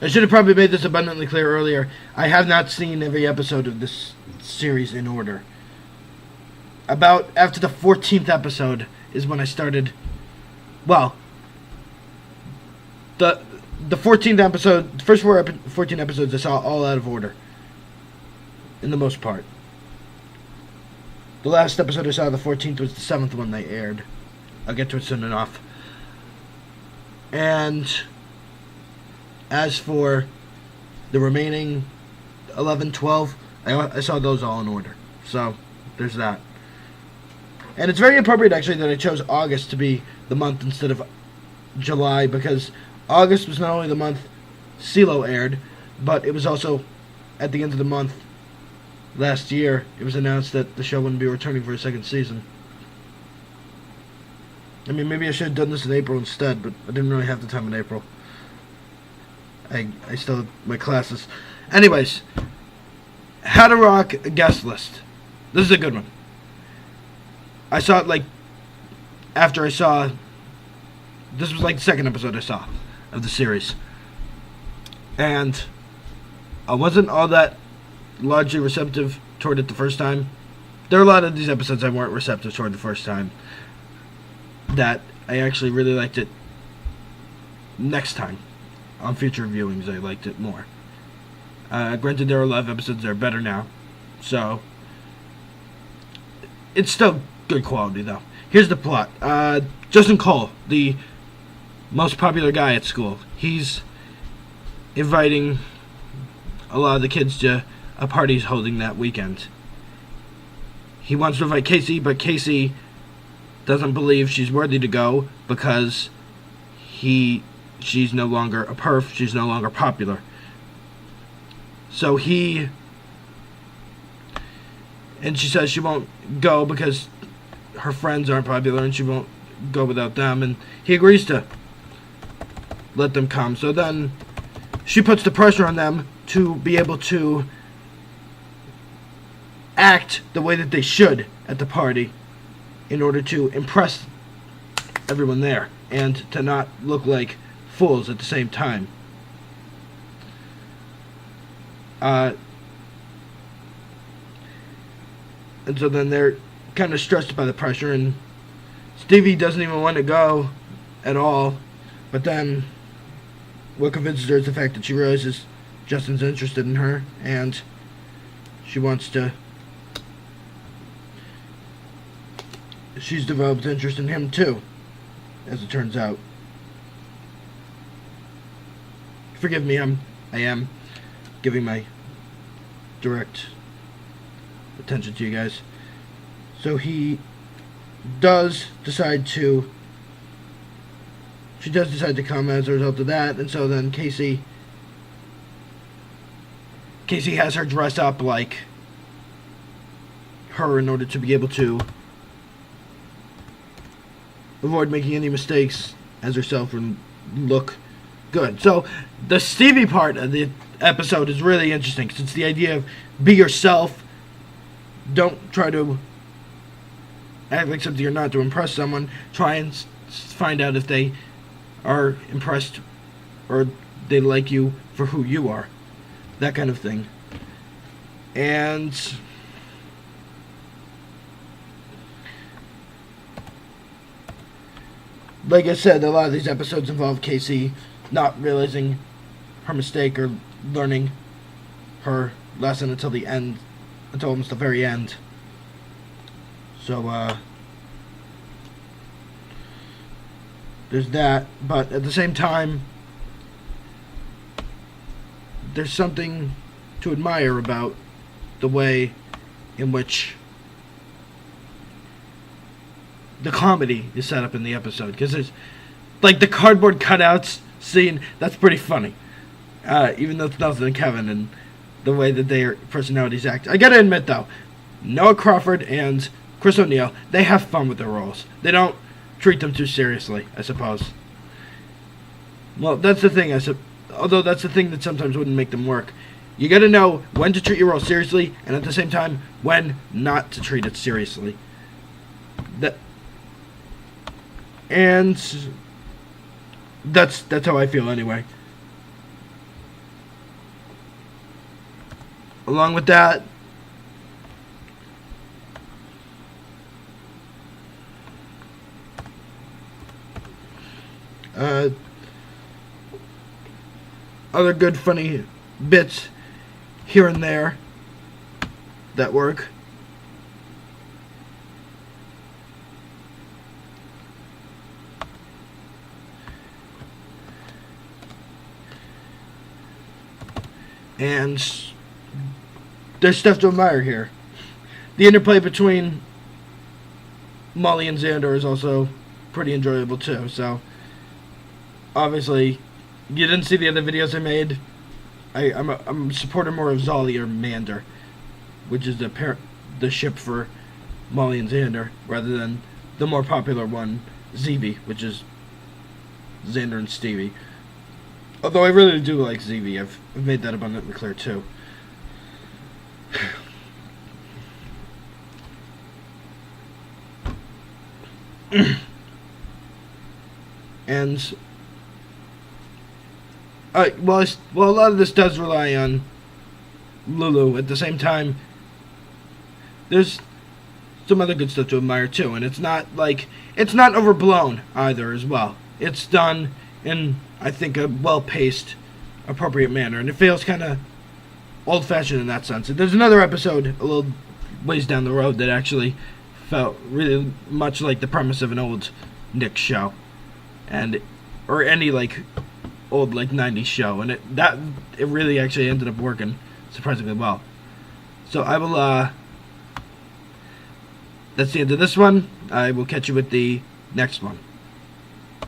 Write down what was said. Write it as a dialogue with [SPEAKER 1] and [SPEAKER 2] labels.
[SPEAKER 1] I should have probably made this abundantly clear earlier. I have not seen every episode of this series in order. About after the 14th episode is when I started. Well, the 14th episode, the first 14 episodes, I saw all out of order. In the most part. The last episode I saw, the 14th, was the 7th one they aired. I'll get to it soon enough. And as for the remaining 11, 12, I saw those all in order. So, there's that. And it's very appropriate, actually, that I chose August to be the month instead of July, because August was not only the month CeeLo aired, but it was also at the end of the month last year, it was announced that the show wouldn't be returning for a second season. I mean, maybe I should have done this in April instead, but I didn't really have the time in April. I still had my classes. Anyways, How to Rock guest list. This is a good one. I saw it after I saw. This was the second episode I saw of the series. And I wasn't all that largely receptive toward it the first time. There are a lot of these episodes I weren't receptive toward the first time. That I actually really liked it next time. On future viewings, I liked it more. Granted, there are a lot of episodes that are better now. So, it's still good quality, though. Here's the plot. Justin Cole, the most popular guy at school, he's inviting a lot of the kids to a party he's holding that weekend. He wants to invite Casey, but Casey doesn't believe she's worthy to go because she's no longer a perf, she's no longer popular. So she says she won't go because her friends aren't popular and she won't go without them, and he agrees to let them come. So then she puts the pressure on them to be able to act the way that they should at the party in order to impress everyone there and to not look like fools at the same time. And so then they're kind of stressed by the pressure, and Stevie doesn't even want to go at all, but then what convinces her is the fact that she realizes Justin's interested in her, and she wants to. She's developed interest in him too, as it turns out. Forgive me, I am giving my direct attention to you guys. So she does decide to come as a result of that, and so then Casey has her dress up like her in order to be able to avoid making any mistakes as herself and look good. So the Stevie part of the episode is really interesting because it's the idea of be yourself. Don't try to act like something you're not to impress someone. Try and find out if they are impressed or they like you for who you are. That kind of thing. And like I said, a lot of these episodes involve Casey not realizing her mistake or learning her lesson until the end, until almost the very end. So, there's that, but at the same time, there's something to admire about the way in which the comedy is set up in the episode, because there's the cardboard cutouts scene. That's pretty funny, even though it's Nelson and Kevin and the way that their personalities act. I gotta admit though, Noah Crawford and Chris O'Neill, they have fun with their roles. They don't treat them too seriously, I suppose. Well, that's the thing. Although that's the thing that sometimes wouldn't make them work. You gotta know when to treat your role seriously, and at the same time, when not to treat it seriously. And that's how I feel anyway. along with that, other good funny bits here and there that work. And there's stuff to admire here. The interplay between Molly and Xander is also pretty enjoyable too. So obviously, you didn't see the other videos I made. I'm a supporter more of Zolly or Mander, which is the ship for Molly and Xander, rather than the more popular one, Zeevee, which is Xander and Stevie. Although I really do like Zeevee, I've made that abundantly clear too. And well, a lot of this does rely on Lulu. At the same time, there's some other good stuff to admire too, and it's not overblown either as well. It's done in, I think, a well-paced, appropriate manner, and it feels kind of old-fashioned in that sense. There's another episode a little ways down the road that actually felt really much like the premise of an old Nick show, or any old 90s show, and it really actually ended up working surprisingly well. So I will that's the end of this one. I will catch you with the next one.